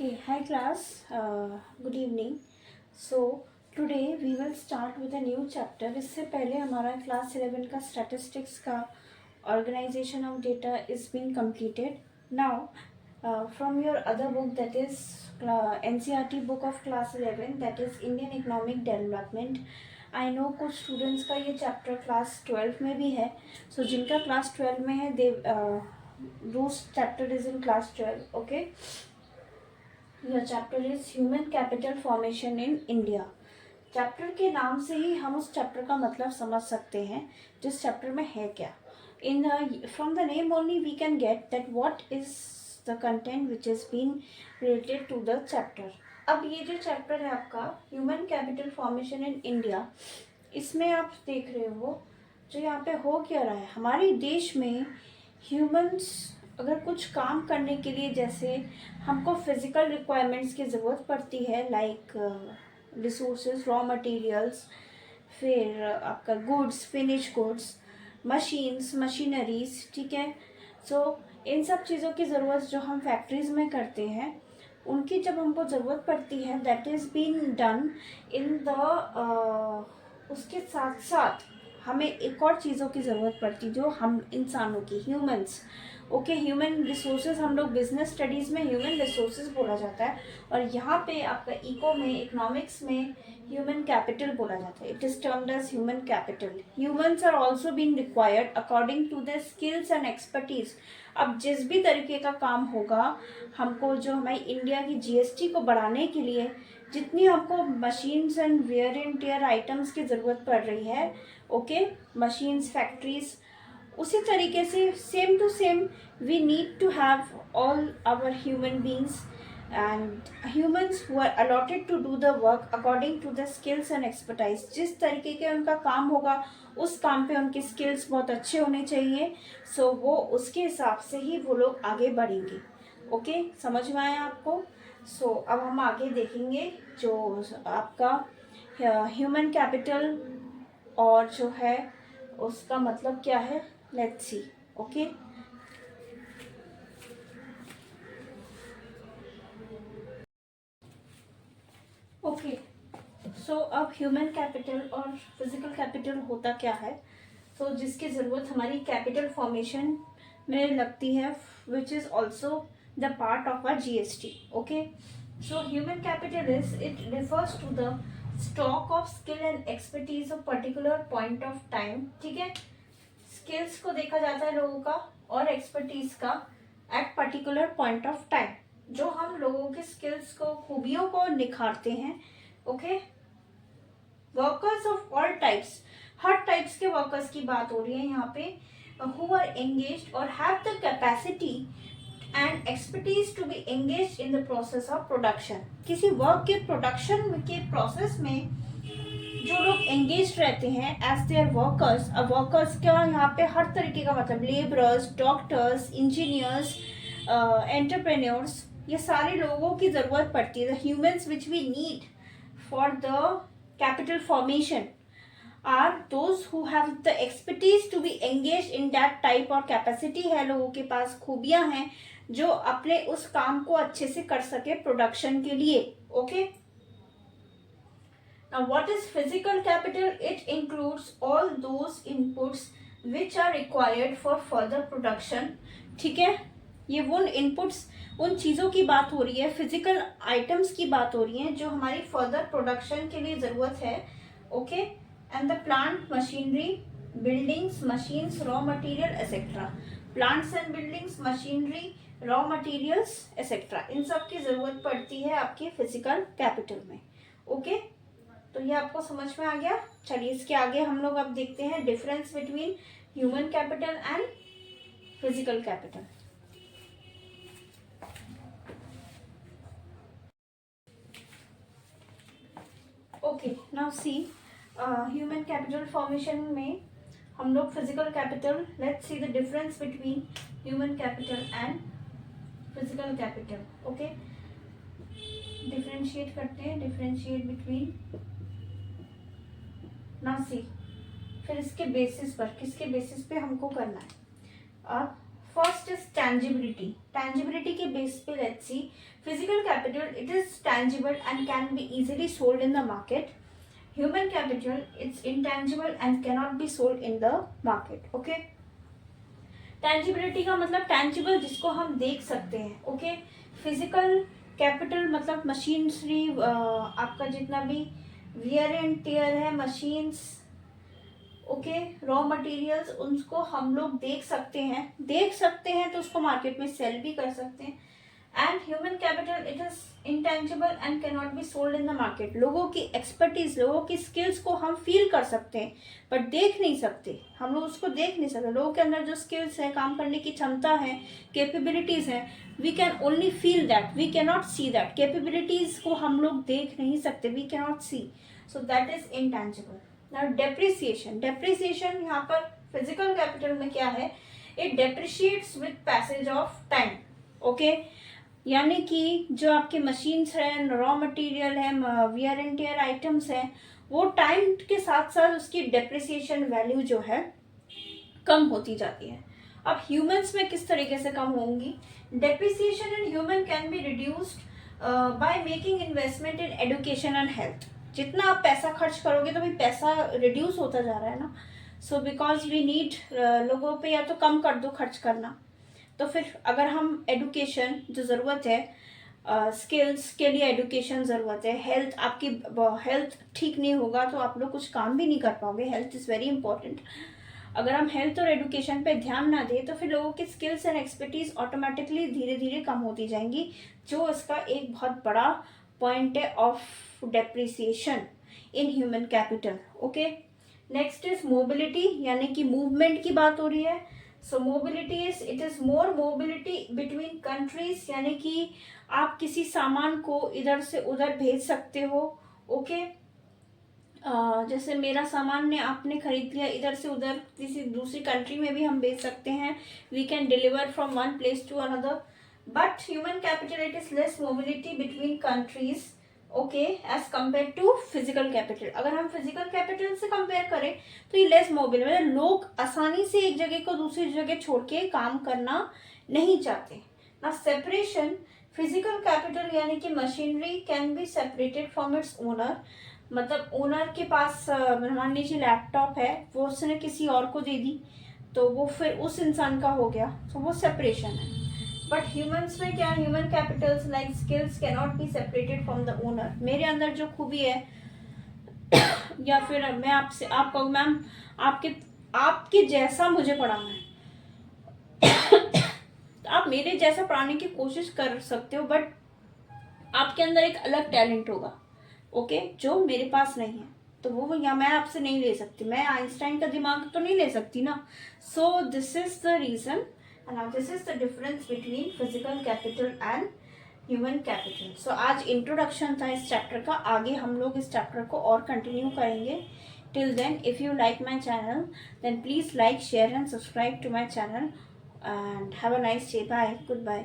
Okay, hi class. Good evening. So today we will start with a new chapter. इससे पहले हमारा class 11 का statistics का organization of data is being completed. Now from your other book, that is NCERT book of class 11, that is Indian Economic Development. I know कुछ students का ये chapter class 12 में भी है. So जिनका क्लास 12 में है, they those chapter is in class 12. Okay. यह chapter is human capital formation in India. Chapter के नाम से ही हम उस चैप्टर का मतलब समझ सकते हैं जिस चैप्टर में है क्या. In from the name only we can get that what is the content which is been related to the chapter. अब ये जो चैप्टर है आपका human capital formation in India, इसमें आप देख रहे हो जो यहाँ पे हो क्या रहा है. हमारे देश में ह्यूमन्स अगर कुछ काम करने के लिए, जैसे हमको फिजिकल रिक्वायरमेंट्स की ज़रूरत पड़ती है, लाइक रिसोर्सेज, रॉ मटेरियल्स, फिर आपका goods, finish goods, machines, machineries, ठीक है. सो इन सब चीज़ों की ज़रूरत जो हम फैक्ट्रीज़ में करते हैं, उनकी जब हमको ज़रूरत पड़ती है, that is been done in the उसके साथ साथ हमें एक और चीज़ों की ज़रूरत पड़ती जो हम इंसानों की, ह्यूमंस. ओके, ह्यूमन रिसोर्सेज हम लोग बिजनेस स्टडीज़ में ह्यूमन रिसोर्सेज बोला जाता है, और यहाँ पे आपका इको में, इकोनॉमिक्स में ह्यूमन कैपिटल बोला जाता है. It is termed as human capital. Humans are also been required according to the skills and expertise. अब जिस भी तरीके का काम होगा, हमको जो हमारी इंडिया की जीएसटी को बढ़ाने के लिए जितनी हमको machines and wear and tear items की ज़रूरत पड़ रही है, ओके, मशीन्स, फैक्ट्रीज, उसी तरीके से same to same we need to have all our human beings and humans who are allotted to do the work according to the skills and expertise. जिस तरीके के उनका काम होगा, उस काम पे उनके स्किल्स बहुत अच्छे होने चाहिए. सो वो उसके हिसाब से ही वो लोग आगे बढ़ेंगे. ओके, समझ में आया आपको? सो अब हम आगे देखेंगे जो आपका ह्यूमन कैपिटल और जो है उसका मतलब क्या है. Let's see. Okay, okay. So अब ह्यूमन कैपिटल और फिजिकल कैपिटल होता क्या है. सो जिसकी ज़रूरत हमारी कैपिटल फॉर्मेशन में लगती है, which is also the part of our GST. Okay, so human capital is, it refers to the stock of skill and expertise of particular point of time. ठीक है, स्किल्स को देखा जाता है लोगों का और एक्सपर्टीज का at particular point of time, जो हम लोगों के स्किल्स को, खूबियों को निखारते हैं. Okay, workers of all types, हर टाइप्स के वर्कर्स की बात हो रही है यहाँ पे, who are engaged or have the capacity and expertise to be engaged in the process of production. किसी वर्क के प्रोडक्शन के प्रोसेस में जो लोग एंगेज रहते हैं एज देयर वर्कर्स. अब वर्कर्स क्या, यहाँ पे हर तरीके का मतलब, लेबरर्स, डॉक्टर्स, इंजीनियर्स, एंटरप्रेन्योर्स, ये सारे लोगों की ज़रूरत पड़ती है. The humans which we need for the capital formation are those who have the expertise to be engage in that type, और कैपेसिटी है लोगों के पास, खूबियाँ हैं जो अपने उस काम को अच्छे से कर सके प्रोडक्शन के लिए. Okay, now what is physical capital? It includes all those inputs which are required for further production. ठीक है, ये वो inputs, उन चीज़ों की बात हो रही है, फिजिकल आइटम्स की बात हो रही है जो हमारी फर्दर प्रोडक्शन के लिए ज़रूरत है. Okay, and the plant, machinery, buildings, machines, raw material etcetera. Plants and buildings, machinery, raw materials etcetera, इन सब की ज़रूरत पड़ती है आपके फिजिकल कैपिटल में. ओके, तो ये आपको समझ में आ गया. चलिए इसके आगे हम लोग अब देखते हैं difference between human capital and physical capital. Okay, now see, human capital formation में हम लोग physical capital, let's see the difference between human capital and physical capital. Okay, differentiate करते हैं, डिफरेंशिएट बिटवीन. नाउ सी, फिर इसके basis पर, किसके basis पे हमको करना है. अब फर्स्ट इज टैंजिबिलिटी. टैंजिबिलिटी के बेस पे let's see. Physical capital it is tangible and can be easily sold in the market. Human capital it's intangible and cannot be sold in the market. Okay. Tangibility का मतलब tangible जिसको हम देख सकते हैं. Okay. Physical capital मतलब machinery, आपका जितना भी वियर एंड टेयर है, मशीन्स, ओके, रॉ मटेरियल्स, उनको हम लोग देख सकते हैं तो उसको मार्केट में सेल भी कर सकते हैं. And human capital it is intangible and can not be sold in the market. लोगों की एक्सपर्टीज, लोगों की स्किल्स को हम फील कर सकते हैं बट देख नहीं सकते. हम लोग उसको देख नहीं सकते. लोगों के अंदर जो स्किल्स है, काम करने की क्षमता है, कैपेबिलिटीज है, we can only feel that, we can not see that. Capabilities को हम लोग देख नहीं सकते, we can not see. So that is intangible. Now depreciation. Depreciation यहाँ पर फिजिकल कैपिटल में क्या है? It depreciates with passage of time. Okay. यानी कि जो आपके मशीन्स हैं, रॉ मटेरियल है, वियर एंड टियर आइटम्स हैं, वो टाइम के साथ साथ उसकी डेप्रिसिएशन वैल्यू जो है कम होती जाती है. अब ह्यूमंस में किस तरीके से कम होंगी? Depreciation in human can be reduced by making investment in education and health. जितना आप पैसा खर्च करोगे तो भाई पैसा रिड्यूस होता जा रहा है ना. सो बिकॉज वी नीड, लोगों पे या तो कम कर दो खर्च करना. तो फिर अगर हम एडुकेशन जो ज़रूरत है, स्किल्स के लिए एडुकेशन ज़रूरत है, हेल्थ, आपकी हेल्थ ठीक नहीं होगा तो आप लोग कुछ काम भी नहीं कर पाओगे. Health is very important. अगर हम हेल्थ और एडुकेशन पे ध्यान ना दें तो फिर लोगों की स्किल्स एंड एक्सपर्टीज ऑटोमेटिकली धीरे धीरे कम होती जाएंगी, जो इसका एक बहुत बड़ा पॉइंट है of depreciation in human capital. Okay. Next is mobility, यानी कि मूवमेंट की बात हो रही है. So mobility is, it is more mobility between countries, यानी कि आप किसी सामान को इधर से उधर भेज सकते हो. ओके. जैसे मेरा सामान ने आपने खरीद लिया, इधर से उधर किसी दूसरी कंट्री में भी हम भेज सकते हैं. We can deliver from one place to another. But human capital it is less mobility between countries, okay, as compare to physical capital. अगर हम फिजिकल कैपिटल से कंपेयर करें तो ये लेस मोबिल, मतलब लोग आसानी से एक जगह को दूसरी जगह छोड़ के काम करना नहीं चाहते ना. सेपरेशन. फिजिकल कैपिटल यानी कि machinery can be separated from its owner. मतलब ओनर के पास मान लीजिए लैपटॉप है, वो उसने किसी और को दे दी तो वो फिर उस इंसान का हो गया, तो वो सेपरेशन है. बट ह्यूमंस में क्या, human Capitals like skills can not be separated from the owner. मेरे अंदर जो खूबी है या फिर मैं आपसे, आप कहो मैम आपके जैसा मुझे पढ़ाना है तो आप मेरे जैसा पढ़ाने की कोशिश कर सकते हो, बट आपके अंदर एक अलग टैलेंट होगा, ओके, जो मेरे पास नहीं है. तो वो या मैं आपसे नहीं ले सकती, मैं आइंस्टाइन का दिमाग तो नहीं ले सकती ना. So this is the reason. Now this is the difference between physical capital and human capital. So आज इंट्रोडक्शन था इस चैप्टर का. आगे हम लोग इस चैप्टर को और कंटिन्यू करेंगे. Till then, if you like my channel, then please like, share and subscribe to my channel. And have a nice day. Bye. Goodbye.